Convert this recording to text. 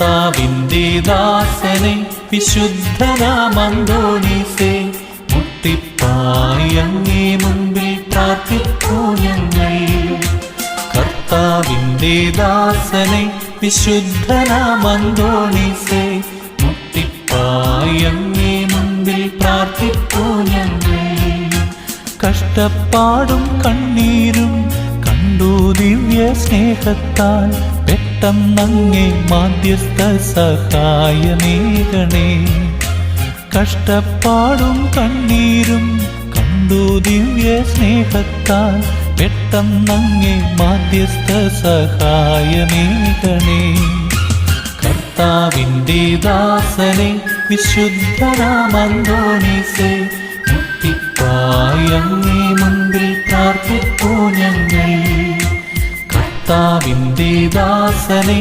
കർത്താവിൻ്റെ ദാസനെ വിശുദ്ധനാം അന്തോണീസേ, മുട്ടിപ്പായി അങ്ങേ മുൻപിൽ പ്രാർത്ഥിപ്പൂ ഞങ്ങൾ. കർത്താവിൻ്റെ ദാസനെ വിശുദ്ധനാം അന്തോണീസേ, മുട്ടിപ്പായി അങ്ങേ മുൻപിൽ പ്രാർത്ഥിപ്പൂ ഞങ്ങൾ. കഷ്ടപ്പാടും കണ്ണീരും കണ്ടു ദിവ്യ സ്നേഹത്താൽ പെട്ടെന്നങ്ങേ മാധ്യസ്ഥ സഹായമേകണേ. കഷ്ടപ്പാടും കണ്ണീരും കണ്ടു ദിവ്യ സ്നേഹത്താൽ പെട്ടെന്നങ്ങേ മാധ്യസ്ഥ സഹായമേകണേ. കർത്താവിൻ്റെ ദാസനെ വിശുദ്ധനാം അന്തോണീസേ, മുട്ടിപ്പായി അങ്ങേ മുൻപിൽ പ്രാർത്ഥിപ്പൂ ഞങ്ങൾ. കർത്താവിൻ്റെ ദാസനെ